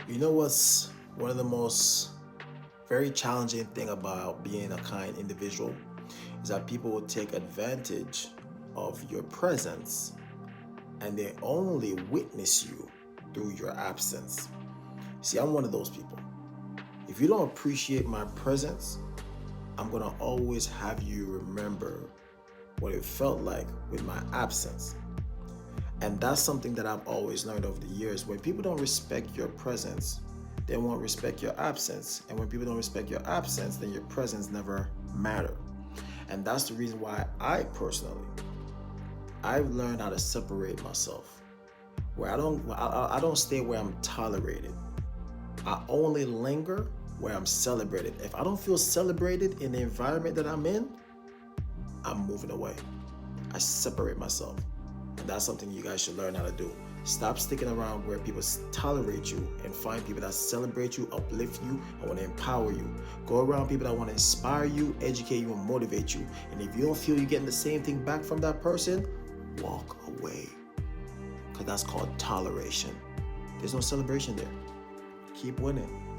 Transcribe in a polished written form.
You know what's one of the most very challenging thing about being a kind individual is that people will take advantage of your presence and they only witness you through your absence. See, I'm one of those people. If you don't appreciate my presence, I'm gonna always have you remember what it felt like with my absence. And that's something that I've always learned over the years. When people don't respect your presence, they won't respect your absence. And when people don't respect your absence, then your presence never matter. And that's the reason why I've learned how to separate myself. Where I don't stay where I'm tolerated. I only linger where I'm celebrated. If I don't feel celebrated in the environment that I'm in, I'm moving away. I separate myself. And that's something you guys should learn how to do. Stop sticking around where people tolerate you and find people that celebrate you, uplift you, and want to empower you. Go around people that want to inspire you, educate you, and motivate you. And if you don't feel you're getting the same thing back from that person, walk away. Because that's called toleration. There's no celebration there. Keep winning.